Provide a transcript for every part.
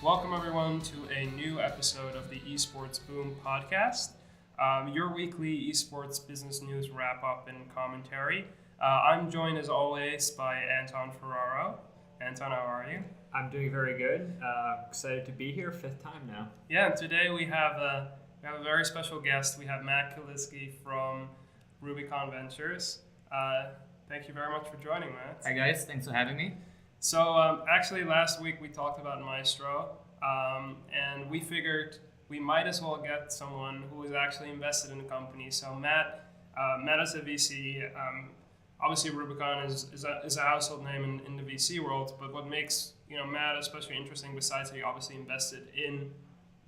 Welcome everyone to a new episode of the eSports Boom podcast, your weekly eSports business news wrap-up and commentary. I'm joined as always by Anton Ferraro. Anton, how are you? I'm doing very good. Excited to be here, fifth time now. Yeah, and today we have a very special guest. We have Matt Kaliski from Rubicon Ventures. Thank you very much for joining, Matt. Hi guys, thanks for having me. So actually last week we talked about Maestro, and we figured we might as well get someone who is actually invested in the company. So Matt is a VC. Obviously Rubicon is a household name in the VC world, but what makes Matt especially interesting, besides that he obviously invested in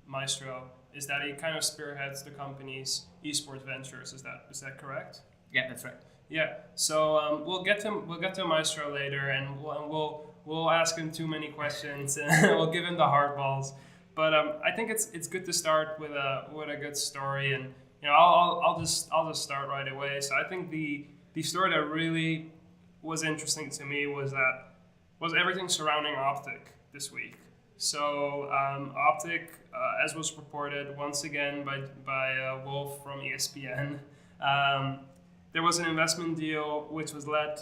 Maestro, is that he kind of spearheads the company's eSports ventures. Is that correct? Yeah, that's right. Yeah, so we'll get to Maestro later, and we'll ask him too many questions, and we'll give him the hardballs. But I think it's good to start with a good story, and I'll just start right away. So I think the story that really was interesting to me was everything surrounding Optic this week. So Optic, as was reported once again by Wolf from ESPN. There was an investment deal which was led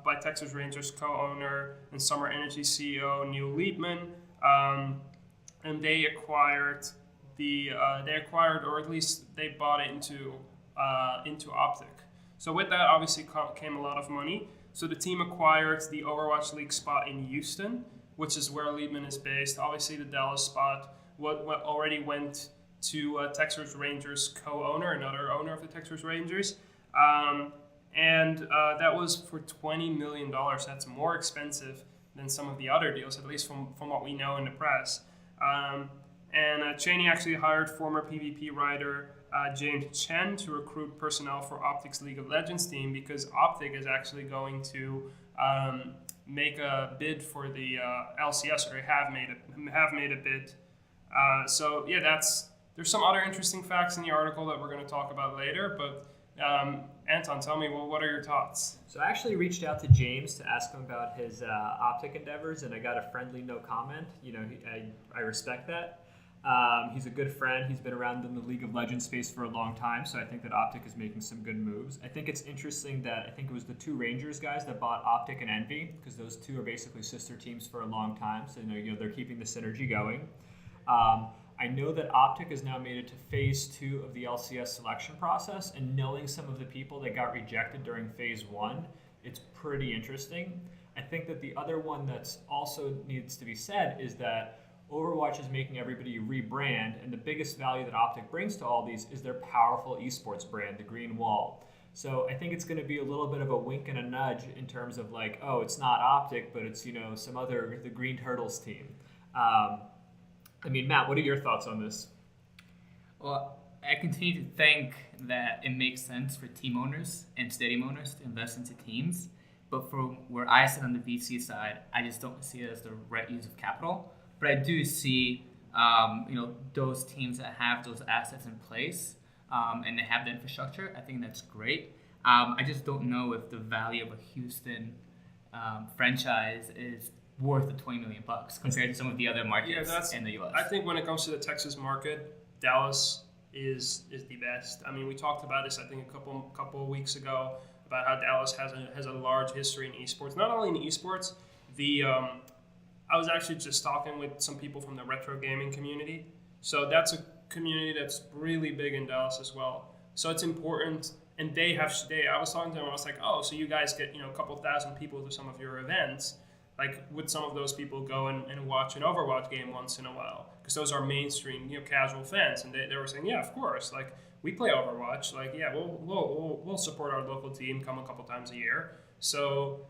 by Texas Rangers co-owner and Summer Energy CEO Neil Liebman, and they acquired or at least they bought into Optic. So with that, obviously came a lot of money. So the team acquired the Overwatch League spot in Houston, which is where Liebman is based. Obviously, the Dallas spot what already went to Texas Rangers co-owner, another owner of the Texas Rangers. And that was for $20 million. That's more expensive than some of the other deals, at least from what we know in the press. And Cheney actually hired former PvP writer James Chen to recruit personnel for Optic's League of Legends team, because Optic is actually going to make a bid for the LCS, or they have made a bid. So yeah, there's some other interesting facts in the article that we're going to talk about later, but Anton, tell me, what are your thoughts? So I actually reached out to James to ask him about his Optic endeavors, and I got a friendly no comment. I respect that. He's a good friend. He's been around in the League of Legends space for a long time, so I think that Optic is making some good moves. I think it's interesting that I think it was the two Rangers guys that bought Optic and Envy, because those two are basically sister teams for a long time, so they're keeping the synergy going. I know that Optic has now made it to phase 2 of the LCS selection process, and knowing some of the people that got rejected during phase 1, it's pretty interesting. I think that the other one that's also needs to be said is that Overwatch is making everybody rebrand, and the biggest value that Optic brings to all these is their powerful esports brand, the Green Wall. So I think it's going to be a little bit of a wink and a nudge in terms of like, oh, it's not Optic, but it's the Green Turtles team. Matt, what are your thoughts on this? Well, I continue to think that it makes sense for team owners and stadium owners to invest into teams, but from where I sit on the VC side, I just don't see it as the right use of capital. But I do see, those teams that have those assets in place and they have the infrastructure. I think that's great. I just don't know if the value of a Houston franchise is worth the $20 million compared to some of the other markets in the U.S. I think when it comes to the Texas market, Dallas is the best. I mean, we talked about this, I think, a couple of weeks ago about how Dallas has a large history in esports. Not only in esports, I was actually just talking with some people from the retro gaming community. So that's a community that's really big in Dallas as well. So it's important. And I was talking to them, I was like, oh, so you guys get a couple thousand people to some of your events. Like, would some of those people go and watch an Overwatch game once in a while? Because those are mainstream, casual fans, and they were saying, yeah, of course. Like, we play Overwatch. Like, yeah, we'll support our local team, come a couple times a year. So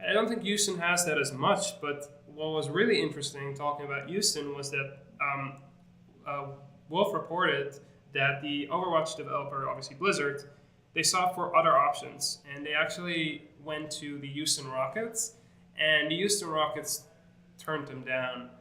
I don't think Houston has that as much. But what was really interesting talking about Houston was that Wolf reported that the Overwatch developer, obviously Blizzard, they sought for other options, and they actually went to the Houston Rockets. And the Houston Rockets turned them down.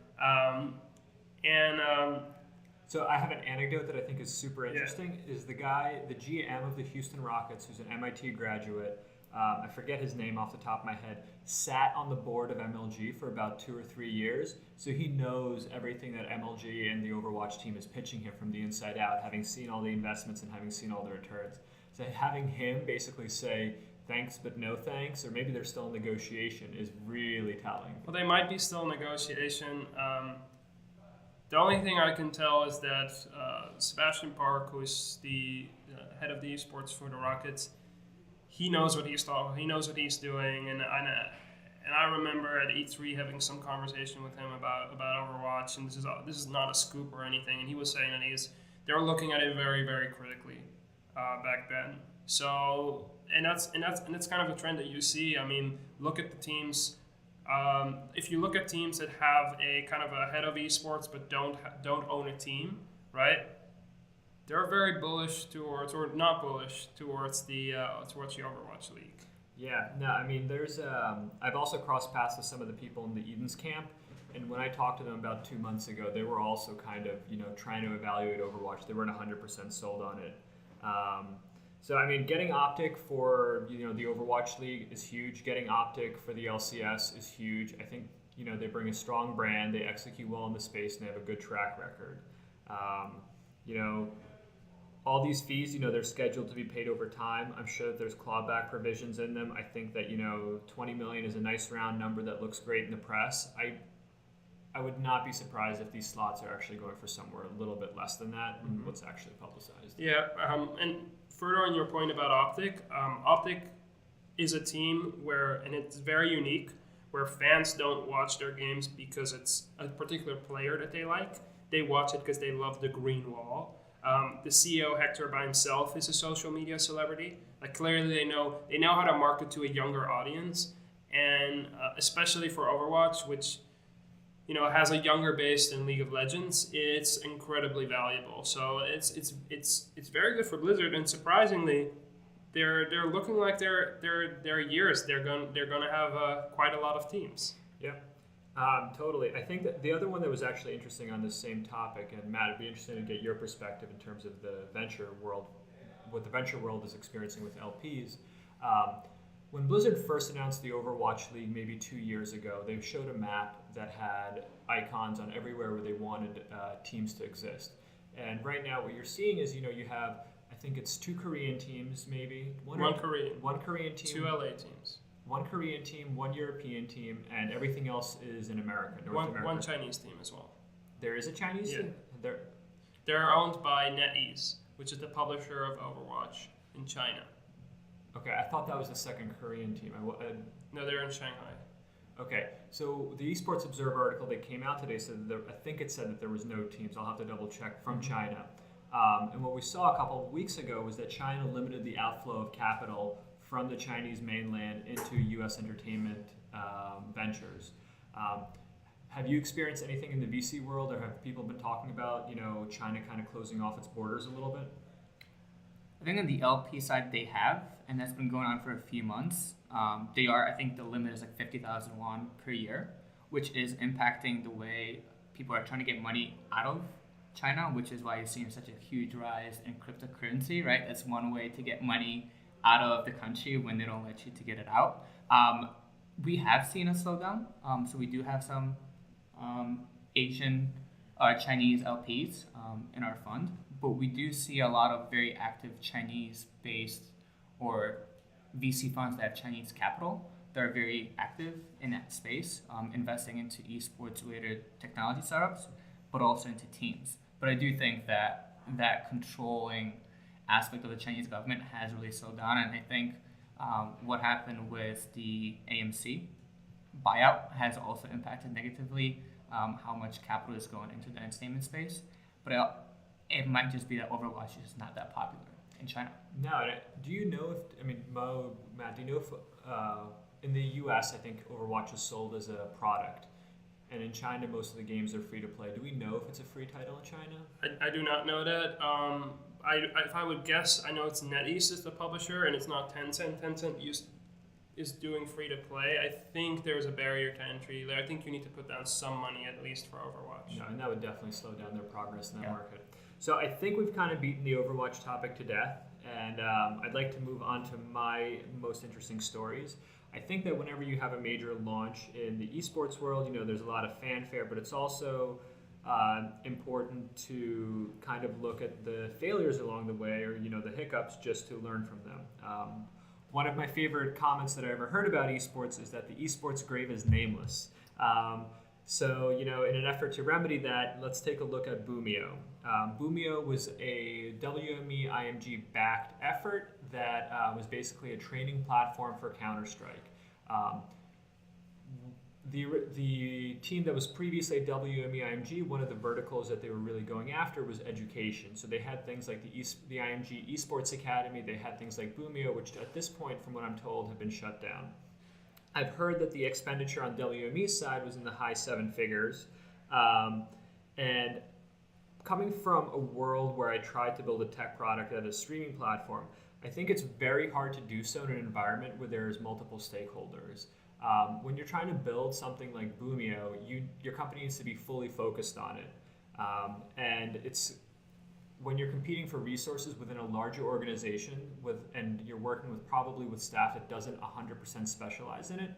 So I have an anecdote that I think is super interesting. Is the GM of the Houston Rockets, who's an MIT graduate, I forget his name off the top of my head, sat on the board of MLG for about 2 or 3 years. So he knows everything that MLG and the Overwatch team is pitching him from the inside out, having seen all the investments and having seen all the returns. So having him basically say, thanks but no thanks, or maybe they're still in negotiation, is really telling. Well, they might be still in negotiation. The only thing I can tell is that Sebastian Park, who is the head of the esports for the Rockets, he knows what he's talking. He knows what he's doing, and I remember at E3 having some conversation with him about Overwatch, and this is not a scoop or anything. And he was saying that they were looking at it very, very critically back then. So and that's kind of a trend that you see. I mean, look at the teams. If you look at teams that have a kind of a head of esports but don't own a team, right? They're very bullish towards, or not bullish towards the Overwatch League. Yeah, no, I mean, there's. I've also crossed paths with some of the people in the Eden's camp, and when I talked to them about 2 months ago, they were also kind of trying to evaluate Overwatch. They weren't 100% sold on it. So I mean, getting Optic for the Overwatch League is huge. Getting Optic for the LCS is huge. I think they bring a strong brand. They execute well in the space, and they have a good track record. All these fees, they're scheduled to be paid over time. I'm sure that there's clawback provisions in them. I think that 20 million is a nice round number that looks great in the press. I would not be surprised if these slots are actually going for somewhere a little bit less than that than what's actually publicized. Yeah, and further on your point about Optic, Optic is a team and it's very unique, where fans don't watch their games because it's a particular player that they like. They watch it because they love the green wall. The CEO, Hector, by himself is a social media celebrity. Like, clearly they know how to market to a younger audience, and especially for Overwatch, which has a younger base than League of Legends, it's incredibly valuable. So it's very good for Blizzard, and surprisingly, they're looking like their years. They're going to have quite a lot of teams. Yeah. Totally. I think that the other one that was actually interesting on this same topic, and Matt, it'd be interesting to get your perspective in terms of the venture world, what the venture world is experiencing with LPs. When Blizzard first announced the Overwatch League maybe 2 years ago, they showed a map that had icons on everywhere where they wanted teams to exist. And right now what you're seeing is, you have, I think it's 2 Korean teams maybe. One Korean team. 2 LA teams. 1 Korean team, 1 European team, and everything else is in America, North America. One Chinese team as well. There is a Chinese team? They're owned by NetEase, which is the publisher of Overwatch in China. Okay, I thought that was the second Korean team. No, they're in Shanghai. Okay, so the Esports Observer article that came out today said that I think it said that there was no teams. I'll have to double check from China. And what we saw a couple of weeks ago was that China limited the outflow of capital from the Chinese mainland into U.S. entertainment ventures. Have you experienced anything in the VC world, or have people been talking about China kind of closing off its borders a little bit? I think on the LP side they have, and that's been going on for a few months. I think the limit is like 50,000 won per year, which is impacting the way people are trying to get money out of China, which is why you're seeing such a huge rise in cryptocurrency, right? That's one way to get money out of the country when they don't let you to get it out. We have seen a slowdown, so we do have some Asian or Chinese LPs in our fund, but we do see a lot of very active Chinese-based or VC funds that have Chinese capital that are very active in that space, investing into esports-related technology startups, but also into teams. But I do think that controlling aspect of the Chinese government has really slowed down, and I think what happened with the AMC buyout has also impacted negatively how much capital is going into the entertainment space. But it might just be that Overwatch is not that popular in China. No, do you know Matt, do you know if in the US, I think Overwatch is sold as a product, and in China, most of the games are free to play. Do we know if it's a free title in China? I do not know that. If I would guess, I know it's NetEase is the publisher, and it's not Tencent. Tencent is doing free to play. I think there's a barrier to entry there. I think you need to put down some money at least for Overwatch. No, and that would definitely slow down their progress in that market. So I think we've kind of beaten the Overwatch topic to death, and I'd like to move on to my most interesting stories. I think that whenever you have a major launch in the esports world, there's a lot of fanfare, but it's also important to kind of look at the failures along the way, or the hiccups, just to learn from them. One of my favorite comments that I ever heard about esports is that the esports grave is nameless. So, in an effort to remedy that, let's take a look at Boomeo. Boomeo was a WME IMG backed effort that was basically a training platform for Counter-Strike. The team that was previously at WME IMG, one of the verticals that they were really going after was education. So they had things like the IMG Esports Academy, they had things like Boomeo, which at this point, from what I'm told, have been shut down. I've heard that the expenditure on WME's side was in the high seven figures. And coming from a world where I tried to build a tech product at a streaming platform, I think it's very hard to do so in an environment where there's multiple stakeholders. When you're trying to build something like Boomeo, your company needs to be fully focused on it. And it's when you're competing for resources within a larger organization and you're working with staff that doesn't 100% specialize in it,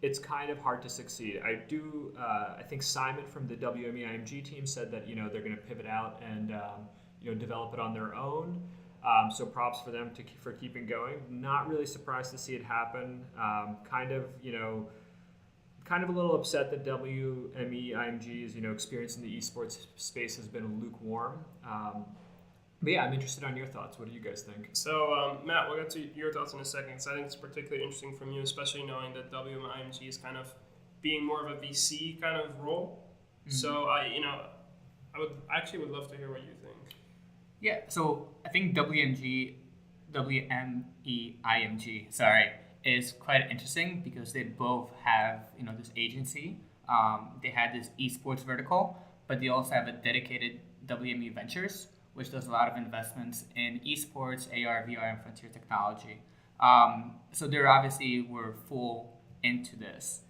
it's kind of hard to succeed. I think Simon from the WME IMG team said that they're going to pivot out and develop it on their own. So props for them for keeping going. Not really surprised to see it happen. Kind of a little upset that WME IMG's experience in the esports space has been lukewarm. But yeah, I'm interested on your thoughts. What do you guys think? So Matt, we'll get to your thoughts in a second. So I think it's particularly interesting from you, especially knowing that WME IMG is kind of being more of a VC kind of role. Mm-hmm. So I would love to hear what you think. Yeah, so I think WME IMG, is quite interesting because they both have, this agency. They had this esports vertical, but they also have a dedicated WME Ventures, which does a lot of investments in esports, AR, VR, and frontier technology. So they obviously were full into this.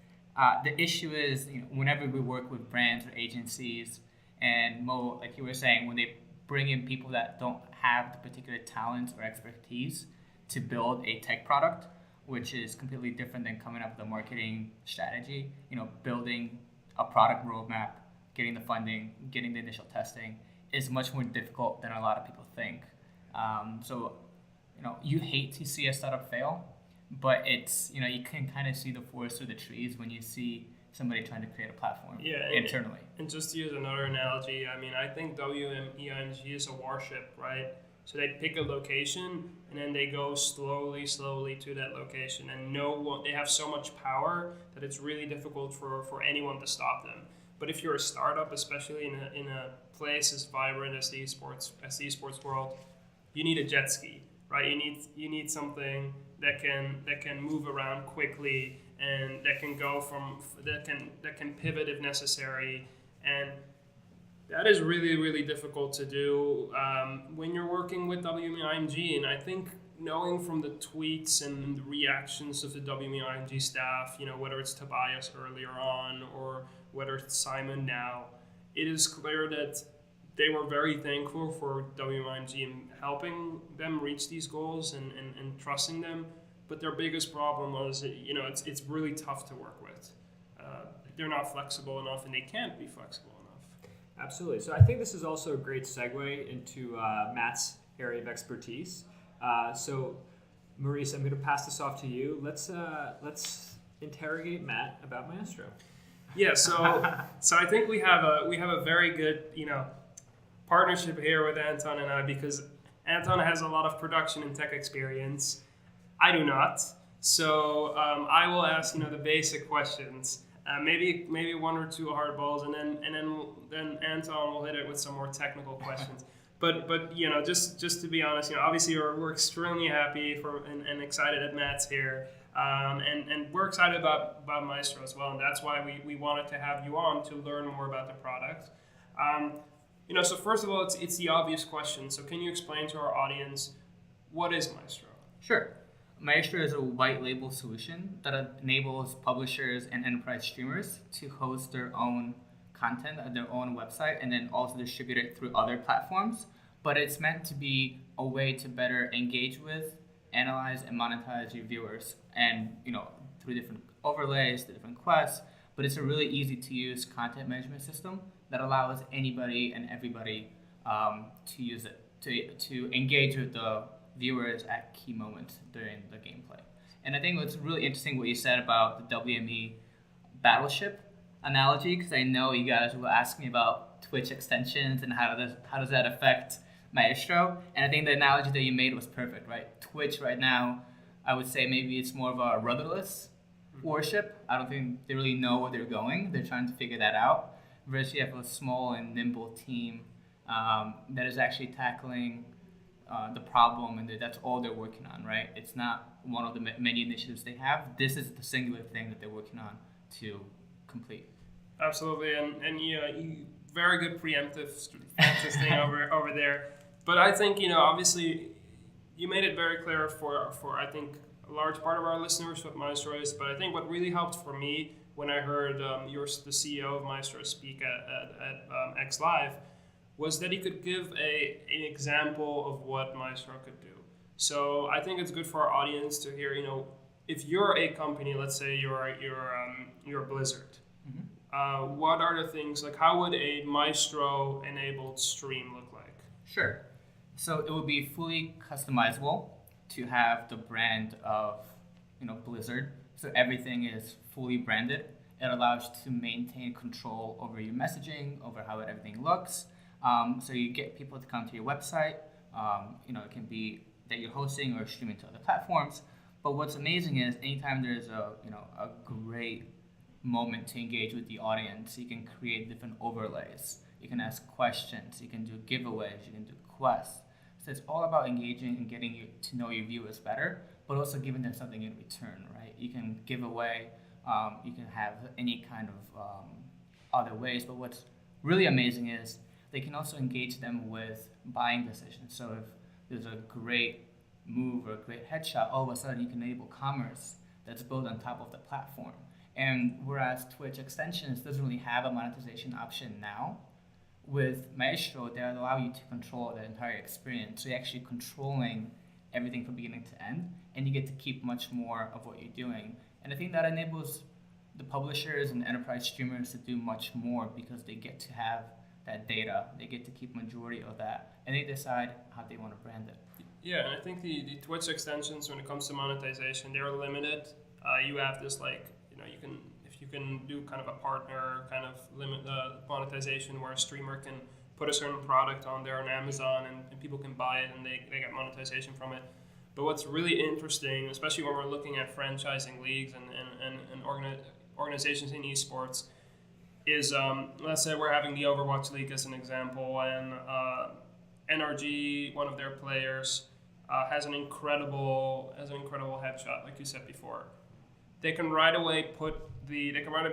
The issue is, whenever we work with brands or agencies, and Mo, like you were saying, when they bring in people that don't have the particular talents or expertise to build a tech product, which is completely different than coming up with a marketing strategy, building a product roadmap, getting the funding, getting the initial testing is much more difficult than a lot of people think. So you hate to see a startup fail, but it's, you can kind of see the forest through the trees when you see somebody trying to create a platform internally. And just to use another analogy, I think WME IMG is a warship, right? So they pick a location and then they go slowly to that location, and they have so much power that it's really difficult for anyone to stop them. But if you're a startup, especially in a place as vibrant as the esports world, you need a jet ski, right? You need something that can move around quickly and that can pivot if necessary, and that is really, really difficult to do when you're working with WME IMG. And I think knowing from the tweets and the reactions of the WME IMG staff, whether it's Tobias earlier on or whether it's Simon now, it is clear that they were very thankful for WME IMG in helping them reach these goals and trusting them. But their biggest problem was, it's really tough to work with. They're not flexible enough, and they can't be flexible enough. Absolutely. So I think this is also a great segue into Matt's area of expertise. So, Maurice, I'm going to pass this off to you. Let's interrogate Matt about Maestro. Yeah. So I think we have a very good partnership here with Anton and I, because Anton has a lot of production and tech experience. I do not. So I will ask the basic questions. Maybe one or two hard balls, and then Anton will hit it with some more technical questions. But just to be honest, obviously we're extremely happy and excited that Matt's here, and we're excited about Maestro as well, and that's why we wanted to have you on to learn more about the product. So first of all, it's the obvious question. So can you explain to our audience, what is Maestro? Sure. Maestro is a white label solution that enables publishers and enterprise streamers to host their own content at their own website and then also distribute it through other platforms, but it's meant to be a way to better engage with, analyze, and monetize your viewers, and through different overlays, the different quests. But it's a really easy to use content management system that allows anybody and everybody to use it to engage with the viewers at key moments during the gameplay. And I think what's really interesting what you said about the WME battleship analogy, because I know you guys will ask me about Twitch extensions and how does that affect Maestro. And I think the analogy that you made was perfect, right? Twitch right now, I would say maybe it's more of a rudderless warship. I don't think they really know where they're going. They're trying to figure that out. Versus you have a small and nimble team that is actually tackling the problem, and that's all they're working on, right? It's not one of the many initiatives they have. This is the singular thing that they're working on to complete. Absolutely, and you very good preemptive thing over there. But I think the you made it very clear for I think a large part of our listeners what Maestro is. But I think what really helped for me when I heard the CEO of Maestro speak at X Live was that he could give an example of what Maestro could do. So I think it's good for our audience to hear, if you're a company, let's say you're Blizzard, what are the things, like how would a Maestro-enabled stream look like? Sure. So it would be fully customizable to have the brand of, Blizzard. So everything is fully branded. It allows you to maintain control over your messaging, over how everything looks. So you get people to come to your website. It can be that you're hosting or streaming to other platforms. But what's amazing is anytime there's a great moment to engage with the audience, you can create different overlays. You can ask questions. You can do giveaways. You can do quests. So it's all about engaging and getting you to know your viewers better, but also giving them something in return, right? You can give away. You can have any kind of other ways. But what's really amazing is they can also engage them with buying decisions. So if there's a great move or a great headshot, all of a sudden you can enable commerce that's built on top of the platform. And whereas Twitch extensions doesn't really have a monetization option now, with Maestro, they allow you to control the entire experience. So you're actually controlling everything from beginning to end, and you get to keep much more of what you're doing. And I think that enables the publishers and enterprise streamers to do much more because they get to have that data. They get to keep majority of that, and they decide how they want to brand it. Yeah, and I think the Twitch extensions, when it comes to monetization, they're limited. You have this you can do kind of a partner kind of limit monetization where a streamer can put a certain product on there on Amazon and people can buy it and they get monetization from it. But what's really interesting, especially when we're looking at franchising leagues and organizations in eSports, is let's say we're having the Overwatch League as an example, and NRG, one of their players, has an incredible headshot, like you said before. They can right away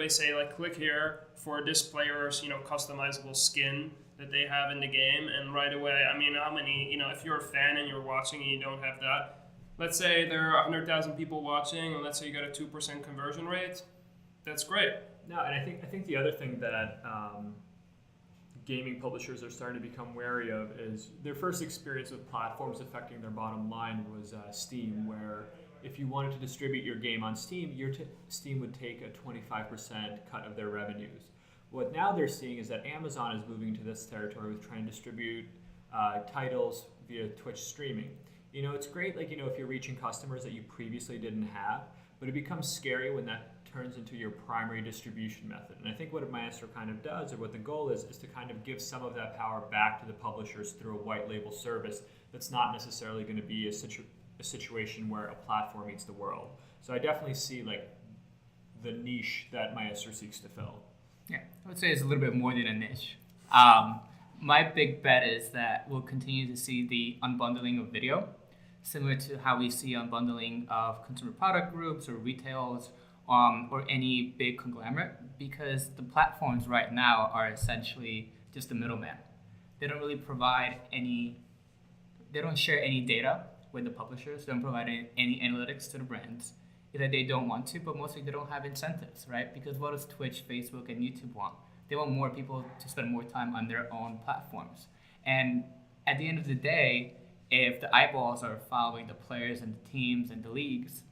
say, like, click here for this player's customizable skin that they have in the game, and right away, I mean, how many, if you're a fan and you're watching and you don't have that, let's say there are 100,000 people watching, and let's say you got a 2% conversion rate, that's great. No, and I think the other thing that gaming publishers are starting to become wary of is their first experience with platforms affecting their bottom line was Steam, where if you wanted to distribute your game on Steam, Steam would take a 25% cut of their revenues. What now they're seeing is that Amazon is moving into this territory with trying to distribute titles via Twitch streaming. It's great, if you're reaching customers that you previously didn't have, but it becomes scary when that turns into your primary distribution method. And I think what Maestro kind of does, or what the goal is to kind of give some of that power back to the publishers through a white label service that's not necessarily going to be a situation where a platform eats the world. So I definitely see the niche that Maestro seeks to fill. Yeah, I would say it's a little bit more than a niche. My big bet is that we'll continue to see the unbundling of video, similar to how we see unbundling of consumer product groups or retails, or any big conglomerate, because the platforms right now are essentially just the middleman. They don't really they don't share any data with the publishers, they don't provide any analytics to the brands. Either they don't want to, but mostly they don't have incentives, right? Because what does Twitch, Facebook, and YouTube want? They want more people to spend more time on their own platforms. And at the end of the day, if the eyeballs are following the players and the teams and the leagues,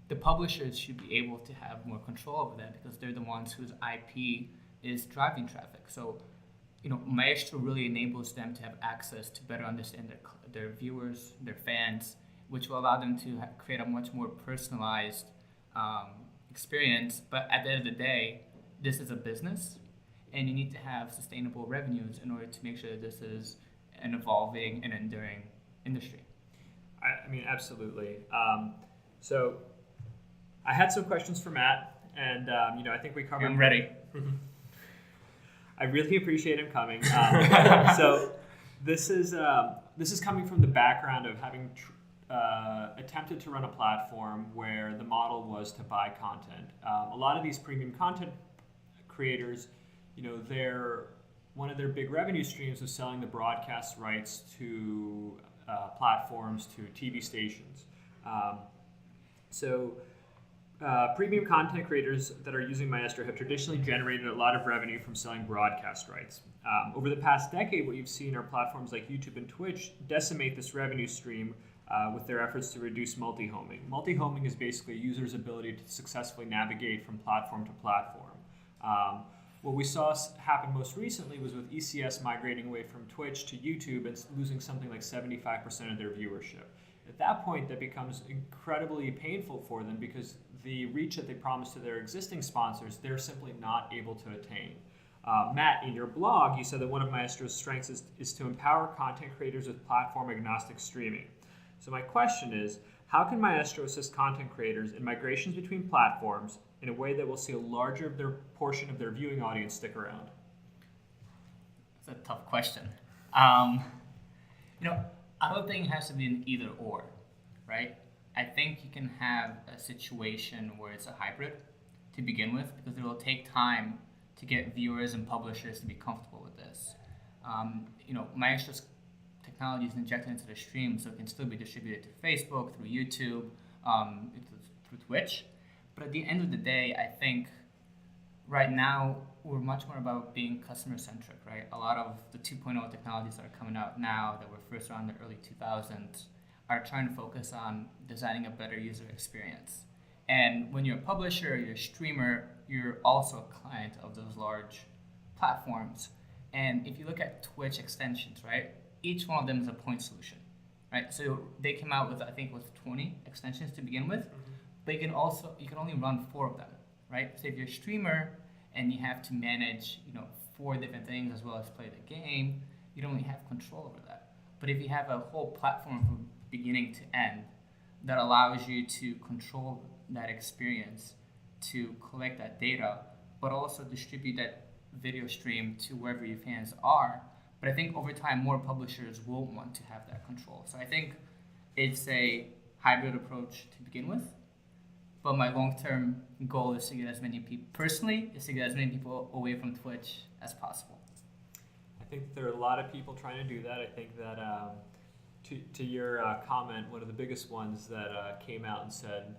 the publishers should be able to have more control over that because they're the ones whose IP is driving traffic. So, Maestro really enables them to have access to better understand their viewers, their fans, which will allow them to create a much more personalized experience. But at the end of the day, this is a business, and you need to have sustainable revenues in order to make sure that this is an evolving and enduring industry. I mean, absolutely. So I had some questions for Matt, and I think we covered. I'm ready. I really appreciate him coming. So this is coming from the background of having attempted to run a platform where the model was to buy content. A lot of these premium content creators, one of their big revenue streams was selling the broadcast rights to platforms, to TV stations. Premium content creators that are using Maestro have traditionally generated a lot of revenue from selling broadcast rights. Over the past decade, what you've seen are platforms like YouTube and Twitch decimate this revenue stream with their efforts to reduce multi-homing. Multi-homing is basically a user's ability to successfully navigate from platform to platform. What we saw happen most recently was with ECS migrating away from Twitch to YouTube and losing something like 75% of their viewership. At that point, that becomes incredibly painful for them because the reach that they promised to their existing sponsors, they're simply not able to attain. Matt, in your blog, you said that one of Maestro's strengths is to empower content creators with platform-agnostic streaming. So my question is, how can Maestro assist content creators in migrations between platforms in a way that will see a larger portion of their viewing audience stick around? It's a tough question. I don't think it has to be an either or, right? I think you can have a situation where it's a hybrid to begin with because it will take time to get viewers and publishers to be comfortable with this. Maestro's technology is injected into the stream so it can still be distributed to Facebook, through YouTube, through Twitch. But at the end of the day, I think right now we're much more about being customer-centric, right? A lot of the 2.0 technologies that are coming out now that were first around the early 2000s are trying to focus on designing a better user experience. And when you're a publisher, you're a streamer, you're also a client of those large platforms. And if you look at Twitch extensions, right, each one of them is a point solution, right? So they came out with, I think it was 20 extensions to begin with, but you can only run 4 of them, right? So if you're a streamer and you have to manage, 4 different things as well as play the game, you don't really have control over that. But if you have a whole platform from beginning to end that allows you to control that experience, to collect that data, but also distribute that video stream to wherever your fans are. But I think over time, more publishers will want to have that control. So I think it's a hybrid approach to begin with. But my long-term goal is to get as many people, personally, is to get as many people away from Twitch as possible. I think there are a lot of people trying to do that. I think that to your comment, one of the biggest ones that came out and said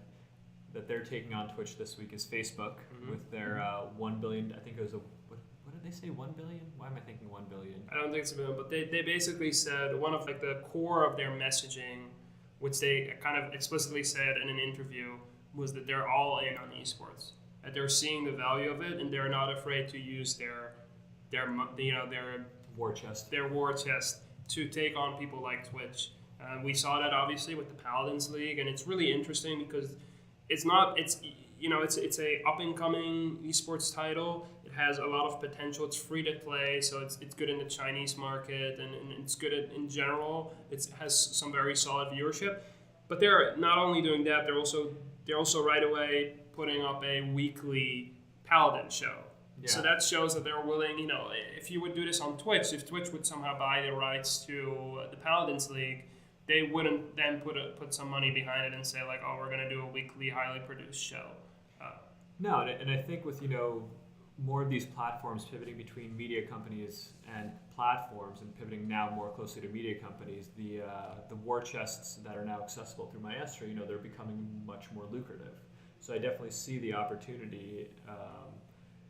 that they're taking on Twitch this week is Facebook with their 1 billion, I think it was what did they say, 1 billion? Why am I thinking 1 billion? I don't think it's a billion, but they basically said one of the core of their messaging, which they kind of explicitly said in an interview, was that they're all in on esports. That they're seeing the value of it and they're not afraid to use their war chest. Their war chest to take on people like Twitch. We saw that obviously with the Paladins League, and it's really interesting because it's a up and coming esports title. It has a lot of potential. It's free to play, so it's good in the Chinese market, and it's good in general. It has some very solid viewership. But they're not only doing that, they're also right away putting up a weekly Paladin show. Yeah. So that shows that they're willing, if you would do this on Twitch, if Twitch would somehow buy the rights to the Paladins League, they wouldn't then put some money behind it and say like, oh, we're going to do a weekly, highly produced show. No, and I think with, more of these platforms pivoting between media companies and platforms and pivoting now more closely to media companies, the war chests that are now accessible through Maestro, they're becoming much more lucrative. So I definitely see the opportunity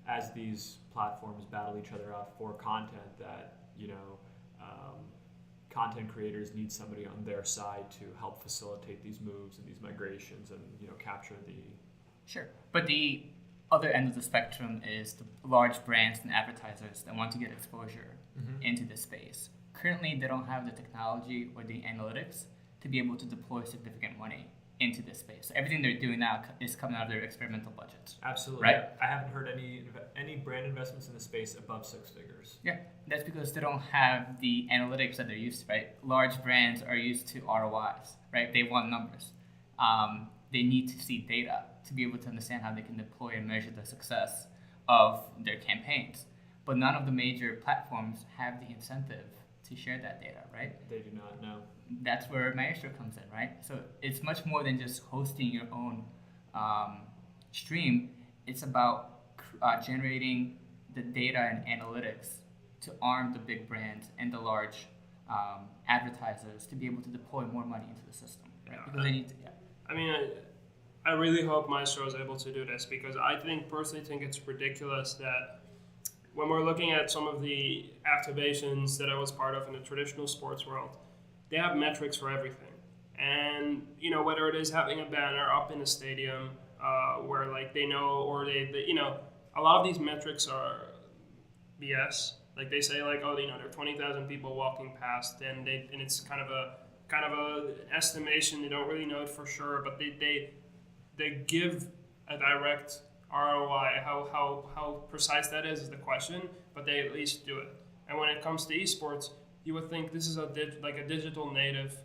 as these platforms battle each other out for content that, content creators need somebody on their side to help facilitate these moves and these migrations and capture the. Sure, but the other end of the spectrum is the large brands and advertisers that want to get exposure into this space. Currently, they don't have the technology or the analytics to be able to deploy significant money into this space. So everything they're doing now is coming out of their experimental budgets. Absolutely. Right? I haven't heard any brand investments in the space above 6 figures. Yeah, that's because they don't have the analytics that they're used to, right? Large brands are used to ROIs, right? They want numbers. They need to see data to be able to understand how they can deploy and measure the success of their campaigns. But none of the major platforms have the incentive to share that data, right? They do not know. That's where Maestro comes in, right? So it's much more than just hosting your own stream. It's about generating the data and analytics to arm the big brands and the large advertisers to be able to deploy more money into the system, right? Yeah. Because they need to. Yeah. I mean, I really hope Maestro is able to do this, because I personally think it's ridiculous that when we're looking at some of the activations that I was part of in the traditional sports world, they have metrics for everything. And, whether it is having a banner up in a stadium where like they know, or they a lot of these metrics are BS. Like they say like, oh, there are 20,000 people walking past, and it's kind of a estimation. They don't really know it for sure, but they give a direct ROI. How precise that is the question, but they at least do it. And when it comes to esports, you would think this is a digital native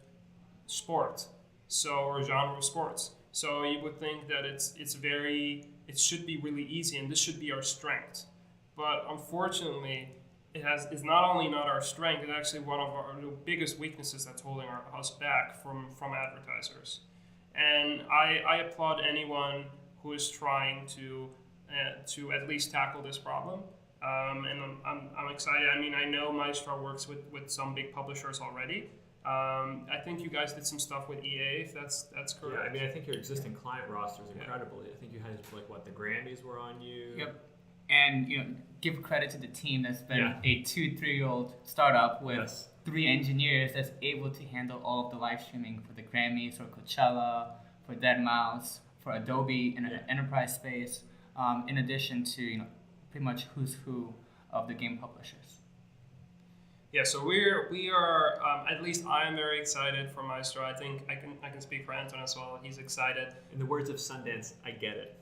sport, or genre of sports. So you would think that it should be really easy, and this should be our strength. But unfortunately, it's not only not our strength, it's actually one of our biggest weaknesses that's holding us back from advertisers. And I applaud anyone who is trying to at least tackle this problem. And I'm excited. I mean, I know Maestro works with some big publishers already. I think you guys did some stuff with EA, if that's correct. Yeah, I mean, I think your existing client roster is incredible. I think you had the Grammys were on you. Yep. And give credit to the team that's been a 2-3-year-old startup with 3 engineers that's able to handle all of the live streaming for the Grammys, for Coachella, for deadmau5, for Adobe in an enterprise space, in addition to pretty much who's who of the game publishers. Yeah, so we are at least I am very excited for Maestro. I think I can speak for Anton as well. He's excited. In the words of Sundance, I get it.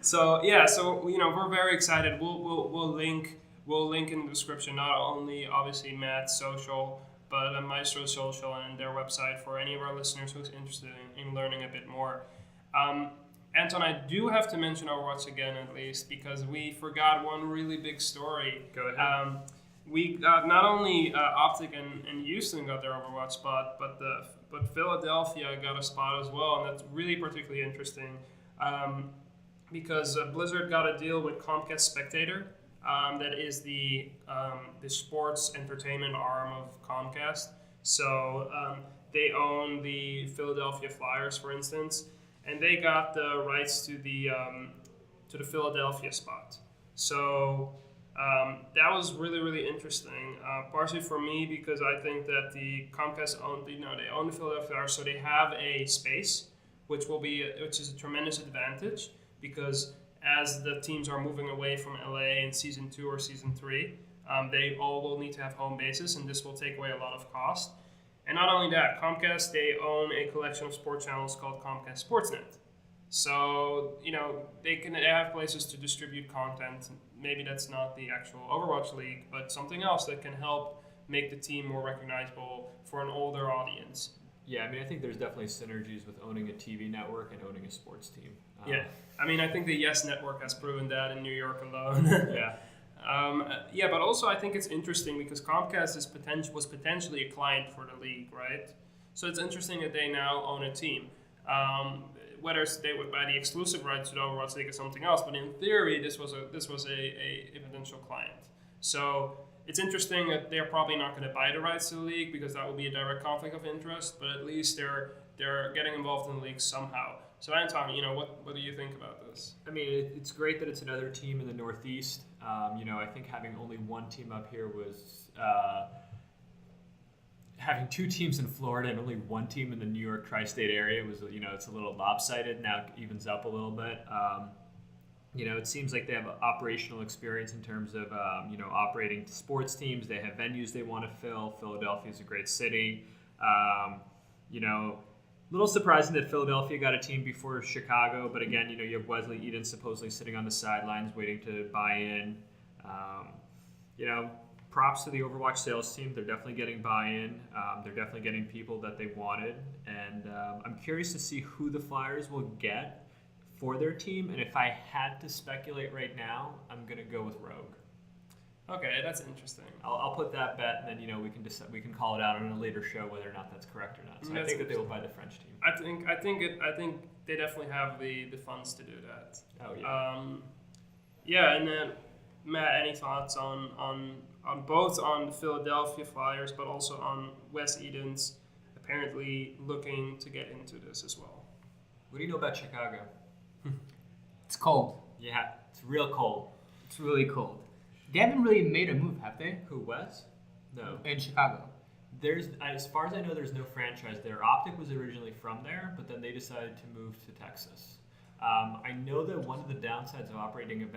So we're very excited. We'll link in the description not only obviously Matt's social, but Maestro's social and their website for any of our listeners who's interested in learning a bit more. Anton, I do have to mention Overwatch again, at least, because we forgot one really big story. Go ahead. We got not only Optic and Houston got their Overwatch spot, but Philadelphia got a spot as well, and that's really particularly interesting because Blizzard got a deal with Comcast Spectator, that is the sports entertainment arm of Comcast. So they own the Philadelphia Flyers, for instance, and they got the rights to the Philadelphia spot. So that was really, really interesting, partially for me because I think that the Comcast they own the Philadelphia Flyers, so they have a space, which is a tremendous advantage because as the teams are moving away from LA in season 2 or season 3, they all will need to have home bases, and this will take away a lot of cost. And not only that, Comcast, they own a collection of sports channels called Comcast Sportsnet. So, they have places to distribute content. Maybe that's not the actual Overwatch League, but something else that can help make the team more recognizable for an older audience. Yeah, I mean, I think there's definitely synergies with owning a TV network and owning a sports team. Yeah, I mean, I think the Yes Network has proven that in New York alone. Yeah. But also I think it's interesting because Comcast was potentially a client for the league, right? So it's interesting that they now own a team. Whether they would buy the exclusive rights to the Overwatch League or something else, but in theory, this was a potential client. So it's interesting that they're probably not going to buy the rights to the league because that would be a direct conflict of interest. But at least they're getting involved in the league somehow. So Anton, what do you think about this? I mean, it's great that it's another team in the Northeast. I think having only one team up here was having 2 teams in Florida and only 1 team in the New York tri-state area was, it's a little lopsided. Now it evens up a little bit. It seems like they have operational experience in terms of, operating sports teams. They have venues they want to fill. Philadelphia is a great city. A little surprising that Philadelphia got a team before Chicago, but again, you have Wesley Eden supposedly sitting on the sidelines waiting to buy in. Props to the Overwatch sales team. They're definitely getting buy-in. They're definitely getting people that they wanted. And I'm curious to see who the Flyers will get for their team. And if I had to speculate right now, I'm going to go with Rogue. Okay, that's interesting. I'll put that bet, and then we can decide, we can call it out on a later show whether or not that's correct or not. So I think that they will buy the French team. I think they definitely have the funds to do that. Oh yeah. Yeah, and then Matt, any thoughts on both on the Philadelphia Flyers, but also on Wes Eden's apparently looking to get into this as well? What do you know about Chicago? It's cold. Yeah, it's real cold. It's really cold. They haven't really made a move, have they? Who, Wes? No. In Chicago. As far as I know, there's no franchise there. Optic was originally from there, but then they decided to move to Texas. I know that one of the downsides of operating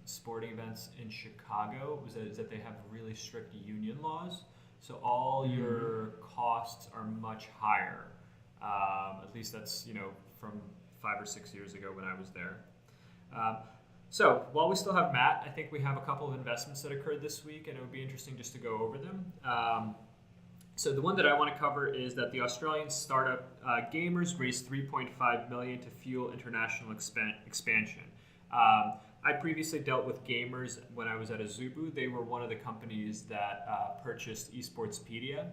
sporting events in Chicago is that they have really strict union laws. So all your costs are much higher. At least that's, from 5 or 6 years ago when I was there. So while we still have Matt, I think we have a couple of investments that occurred this week, and it would be interesting just to go over them. So the one that I want to cover is that the Australian startup GAMURS raised $3.5 million to fuel international expansion. I previously dealt with GAMURS when I was at Azubu. They were one of the companies that purchased eSportspedia.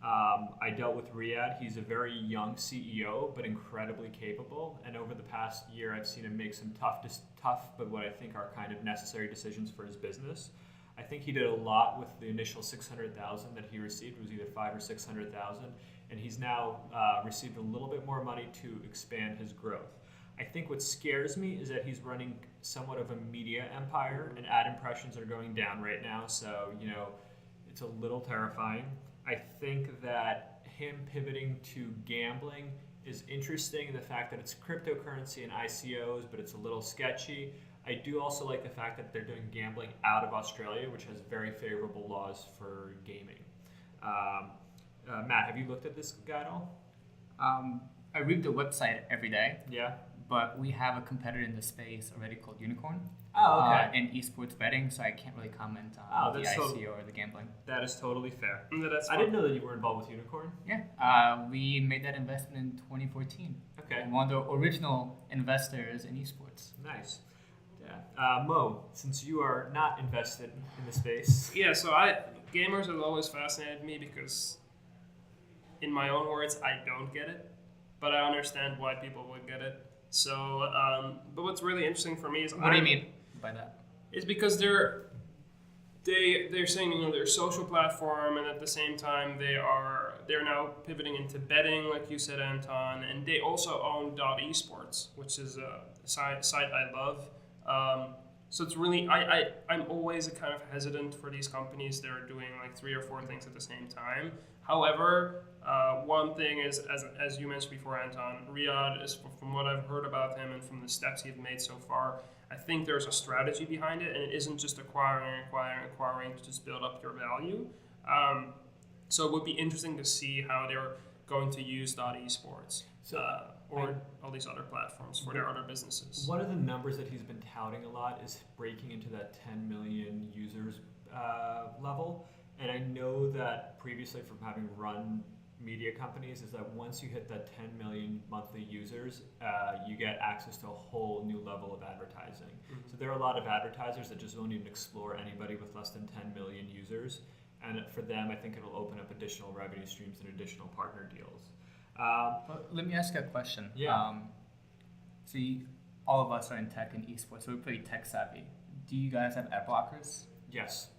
I dealt with Riyadh. He's a very young CEO, but incredibly capable. And over the past year, I've seen him make some tough, but what I think are kind of necessary decisions for his business. I think he did a lot with the initial $600,000 that he received. It was either $500,000 or $600,000, and he's now received a little bit more money to expand his growth. I think what scares me is that he's running somewhat of a media empire, and ad impressions are going down right now. So it's a little terrifying. I think that him pivoting to gambling is interesting in the fact that it's cryptocurrency and ICOs, but it's a little sketchy. I do also like the fact that they're doing gambling out of Australia, which has very favorable laws for gaming. Matt, have you looked at this guy at all? I read the website every day. Yeah. But we have a competitor in the space already called Unicorn. Oh, okay. In esports betting, so I can't really comment on the ICO or the gambling. That is totally fair. I didn't know that you were involved with Unicorn. Yeah, we made that investment in 2014. Okay. One of the original investors in esports. Nice. Yeah. Mo, since you are not invested in the space. Yeah, so GAMURS has always fascinated me because, in my own words, I don't get it, but I understand why people would get it. So, but what's really interesting for me is what do you mean by that? Is because they're saying they're a social platform, and at the same time they're now pivoting into betting, like you said, Anton, and they also own eSports, which is a site I love. So it's really I'm always kind of hesitant for these companies that are doing like 3 or 4 things at the same time. However, one thing is, as you mentioned before, Anton, Riyadh is, from what I've heard about him and from the steps he's made so far, I think there's a strategy behind it, and it isn't just acquiring to just build up your value. So it would be interesting to see how they're going to use eSports or all these other platforms for their other businesses. One of the numbers that he's been touting a lot is breaking into that 10 million users level. And I know that previously from having run media companies is that once you hit that 10 million monthly users, you get access to a whole new level of advertising. Mm-hmm. So there are a lot of advertisers that just won't even explore anybody with less than 10 million users. And for them, I think it'll open up additional revenue streams and additional partner deals. Let me ask you a question. Yeah. See, all of us are in tech and esports, so we're pretty tech savvy. Do you guys have ad blockers? Yes.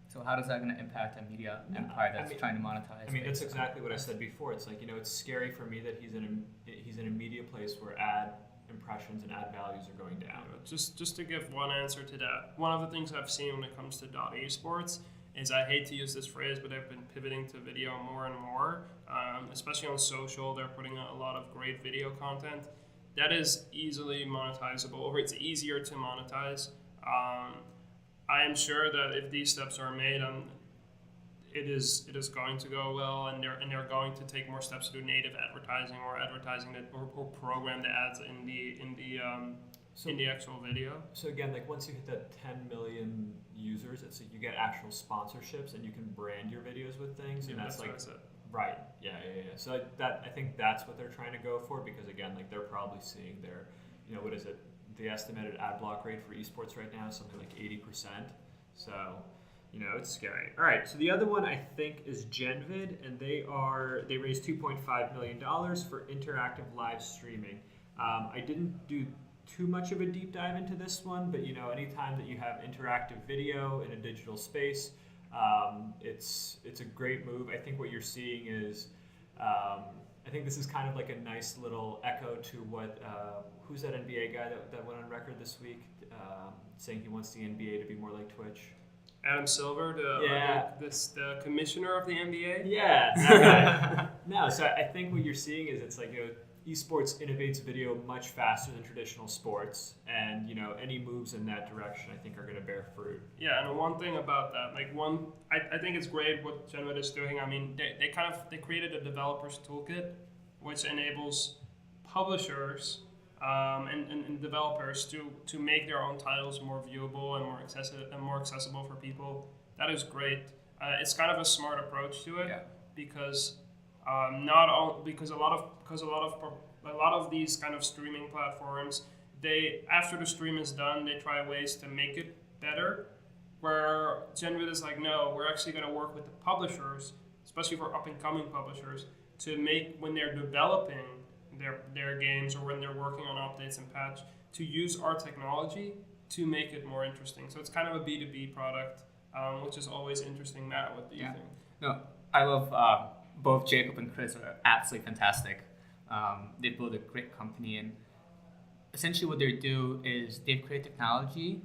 So how is that going to impact a media empire that's trying to monetize? I mean, that's exactly what I said before. It's like, it's scary for me that he's in a media place where ad impressions and ad values are going down. Just to give one answer to that, one of the things I've seen when it comes to eSports is I hate to use this phrase, but they've been pivoting to video more and more, especially on social. They're putting out a lot of great video content that is easily monetizable, or it's easier to monetize. I am sure that if these steps are made, it is going to go well, and they're going to take more steps to do native advertising or advertising that or program the ads in the actual video. So again, like once you hit that 10 million users, it's like you get actual sponsorships and you can brand your videos with things, and that's like what I said. right, yeah. So I think that's what they're trying to go for, because again, like they're probably seeing their, what is it? The estimated ad block rate for esports right now is something like 80%. So. It's scary. All right, so the other one I think is Genvid, and they raised $2.5 million for interactive live streaming. I didn't do too much of a deep dive into this one, but anytime that you have interactive video in a digital space, it's a great move. I think what you're seeing is, I think this is kind of like a nice little echo to what who's that NBA guy that went on record this week saying he wants the NBA to be more like Twitch. Adam Silver, the commissioner of the NBA. Yeah, that guy. No, so I think what you're seeing is it's like esports innovates video much faster than traditional sports, and any moves in that direction I think are going to bear fruit. Yeah, and one thing about that, I think it's great what Genvid is doing. I mean, they created a developers toolkit, which enables publishers and developers to make their own titles more viewable and more accessible for people. That is great. It's kind of a smart approach to it, because because a lot of these kind of streaming platforms, after the stream is done, they try ways to make it better. Where Genvid is like, no, we're actually going to work with the publishers, especially for up and coming publishers, to make, when they're developing their games or when they're working on updates and patch, to use our technology to make it more interesting. So it's kind of a B2B product, which is always interesting. Matt, what do you think? No, I love both Jacob and Chris are absolutely fantastic. They build a great company, and essentially what they do is they've created technology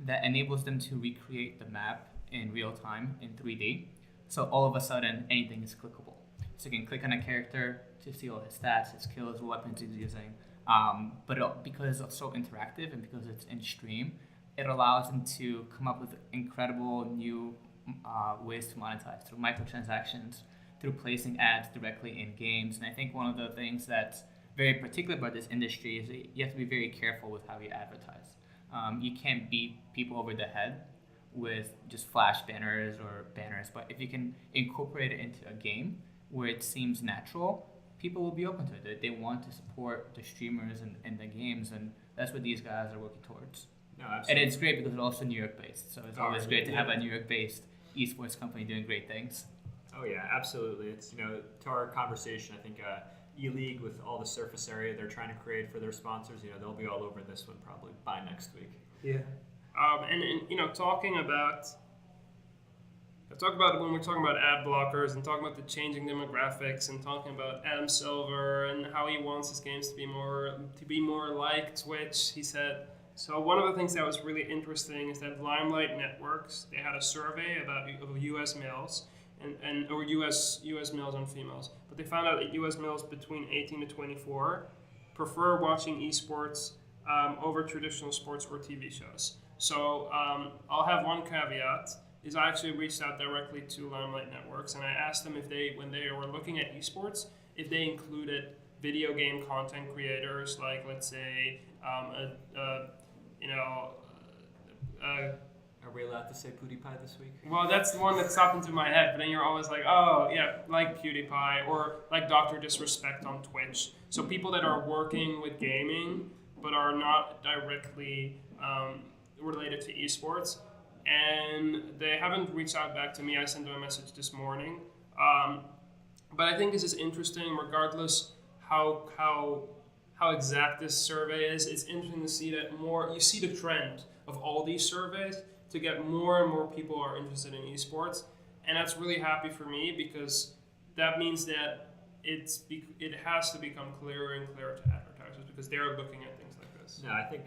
that enables them to recreate the map in real time in 3D. So all of a sudden, anything is clickable. So you can click on a character to see all his stats, his kills, what weapons he's using. But because it's so interactive and because it's in stream, it allows them to come up with incredible new ways to monetize through microtransactions, through placing ads directly in games. And I think one of the things that's very particular about this industry is that you have to be very careful with how you advertise. You can't beat people over the head with just flash banners or banners, but if you can incorporate it into a game where it seems natural, people will be open to it. They want to support the streamers and the games, and that's what these guys are working towards. No, absolutely. And it's great because it's also New York based, so it's always great to have a New York based esports company doing great things. Oh yeah, absolutely. It's to our conversation, I think E-League, with all the surface area they're trying to create for their sponsors, they'll be all over this one probably by next week. Yeah. And talk about when we're talking about ad blockers and talking about the changing demographics and talking about Adam Silver and how he wants his games to be more like Twitch, he said. So one of the things that was really interesting is that Limelight Networks, they had a survey about U.S. males or U.S. males and females, but they found out that U.S. males between 18 to 24 prefer watching esports over traditional sports or TV shows. So I'll have one caveat. Is I actually reached out directly to Limelight Networks, and I asked them if when they were looking at esports, if they included video game content creators, like let's say, Are we allowed to say PewDiePie this week? Well, that's the one that popped into my head, but then you're always like, oh yeah, like PewDiePie or like Dr. Disrespect on Twitch. So people that are working with gaming but are not directly related to esports. And they haven't reached out back to me. I sent them a message this morning. But I think this is interesting, regardless how exact this survey is. It's interesting to see that you see the trend of all these surveys to get more and more people are interested in esports. And that's really happy for me, because that means that it has to become clearer and clearer to advertisers because they're looking at things like this. No, I think,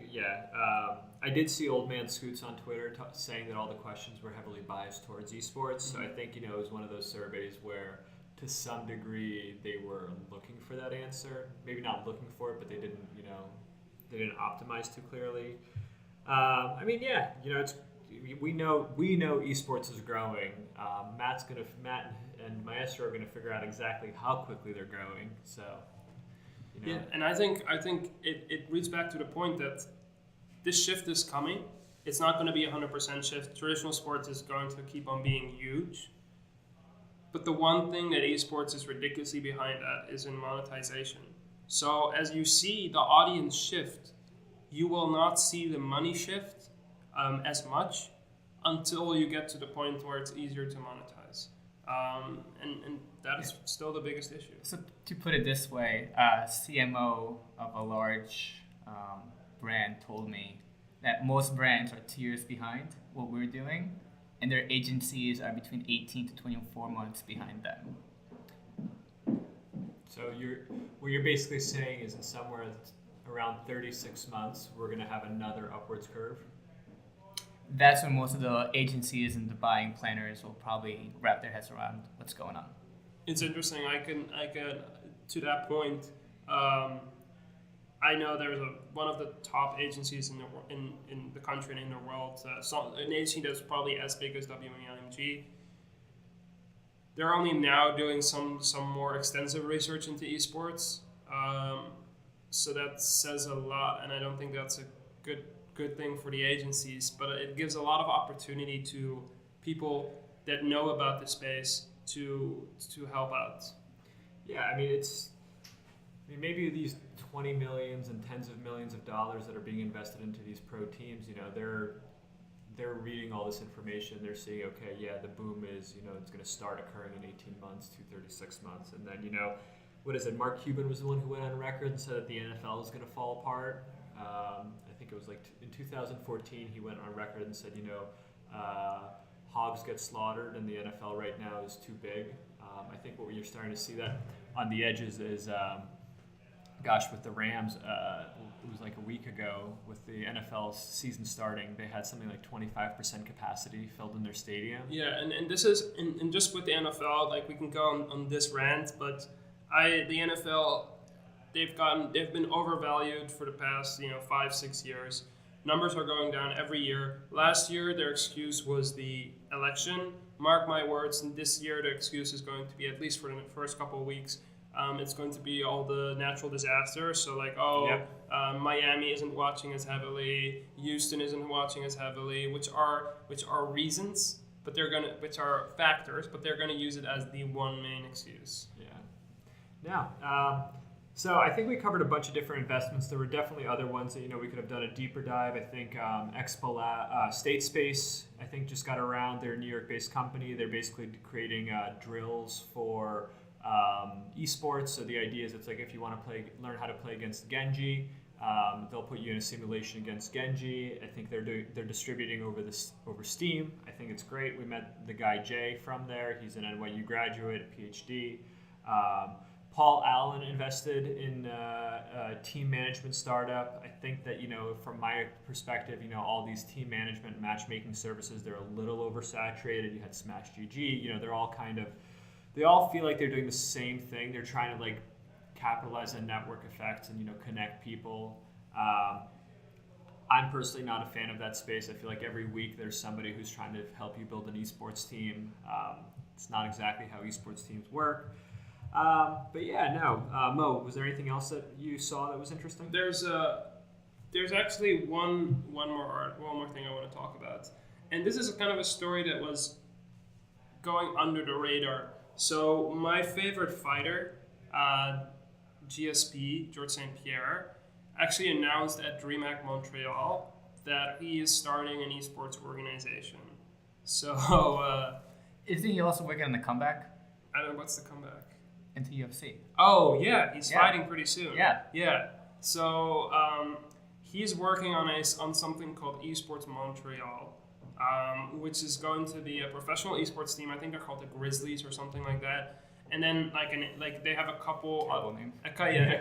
I did see Old Man Scoots on Twitter saying that all the questions were heavily biased towards esports. So I think, it was one of those surveys where to some degree they were looking for that answer. Maybe not looking for it, but they didn't optimize too clearly. It's we know esports is growing. Matt and Maestro are gonna figure out exactly how quickly they're growing. So, Yeah, and I think it reads back to the point that this shift is coming. It's not going to be a 100% shift. Traditional sports is going to keep on being huge. But the one thing that esports is ridiculously behind at is in monetization. So as you see the audience shift, you will not see the money shift as much until you get to the point where it's easier to monetize. And that is still the biggest issue. So to put it this way, CMO of a large brand told me that most brands are tiers behind what we're doing, and their agencies are between 18 to 24 months behind them. So what you're basically saying is that somewhere around 36 months, we're going to have another upwards curve? That's when most of the agencies and the buying planners will probably wrap their heads around what's going on. It's interesting. I can to that point. I know there's one of the top agencies in the country and in the world. An agency that's probably as big as WMG. They're only now doing some more extensive research into esports. So that says a lot, and I don't think that's a good thing for the agencies, but it gives a lot of opportunity to people that know about the space to help out. Yeah, maybe these 20 millions and tens of millions of dollars that are being invested into these pro teams, they're reading all this information. They're seeing, okay, yeah, the boom is, it's going to start occurring in 18 months to 36 months. And then, what is it? Mark Cuban was the one who went on record and said that the NFL is going to fall apart. I think it was like in 2014, he went on record and said, hogs get slaughtered and the NFL right now is too big. I think what you're starting to see that on the edges is, with the Rams, it was like a week ago with the NFL season starting, they had something like 25% capacity filled in their stadium. Yeah, and this is, and just with the NFL, like we can go on this rant, but the NFL, they've been overvalued for the past 5-6 years. Numbers are going down every year. Last year their excuse was the election. Mark my words, and this year the excuse is going to be, at least for the first couple of weeks, it's going to be all the natural disasters. So Miami isn't watching as heavily, Houston isn't watching as heavily, which are reasons, but which are factors, but they're gonna use it as the one main excuse. Yeah. Now, so I think we covered a bunch of different investments. There were definitely other ones that we could have done a deeper dive. I think State Space, I think, just got around. They're a New York-based company. They're basically creating drills for esports. So the idea is, it's like if you want to learn how to play against Genji, they'll put you in a simulation against Genji. I think they're distributing over Steam. I think it's great. We met the guy Jay from there. He's an NYU graduate, a PhD. Paul Allen invested in a team management startup. I think that, from my perspective, all these team management matchmaking services, they're a little oversaturated. You had Smash GG, they're all they all feel like they're doing the same thing. They're trying to capitalize on network effects and, connect people. I'm personally not a fan of that space. I feel like every week there's somebody who's trying to help you build an esports team. It's not exactly how esports teams work. Mo, was there anything else that you saw that was interesting? There's actually one more thing I want to talk about, and this is kind of a story that was going under the radar. So my favorite fighter, GSP George St. Pierre, actually announced at DreamHack Montreal that he is starting an esports organization. So isn't he also working on the comeback? I don't know, what's the comeback? Into UFC. Oh yeah, he's fighting pretty soon. Yeah. So he's working on something called eSports Montreal, which is going to be a professional esports team. I think they're called the Grizzlies or something like that. and then like they have a couple Terrible name. a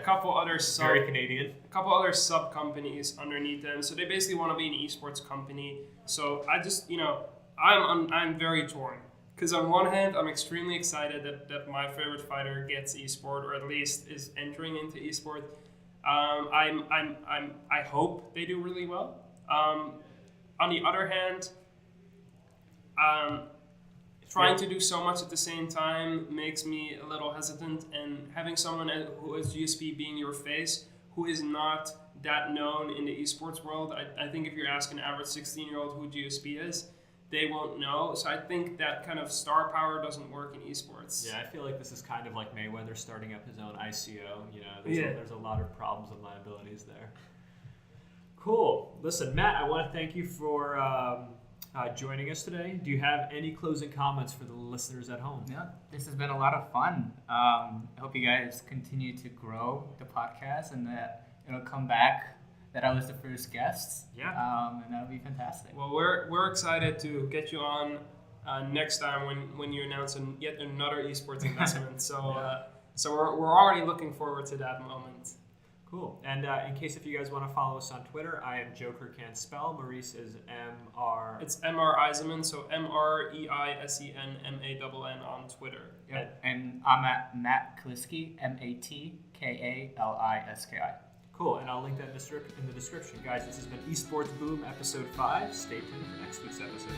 couple other Very Canadian. a couple other sub companies underneath them. So they basically want to be an esports company. So I just, I'm very torn. Because on one hand, I'm extremely excited that my favorite fighter gets esport, or at least is entering into esport. I hope they do really well. On the other hand, trying to do so much at the same time makes me a little hesitant, and having someone who is GSP being your face, who is not that known in the esports world, I think if you're asking an average 16-year-old who GSP is, they won't know. So I think that kind of star power doesn't work in esports. Yeah, I feel like this is kind of like Mayweather starting up his own ICO. Yeah. There's a lot of problems and liabilities there. Cool. Listen, Matt, I want to thank you for joining us today. Do you have any closing comments for the listeners at home? Yeah, this has been a lot of fun. I hope you guys continue to grow the podcast and that it'll come back that I was the first guest. Yeah. And that'll be fantastic. Well, we're excited to get you on next time when you announce yet another esports investment. So we're already looking forward to that moment. Cool. And in case if you guys want to follow us on Twitter, I am Joker Can't Spell. Maurice is MR. It's MR Eisenman, so MREISENMANN on Twitter. Yep. And I'm at Matt Kaliski, MATKALISKI. Cool. And I'll link that in the description. Guys, this has been Esports Boom Episode 5. Stay tuned for next week's episode.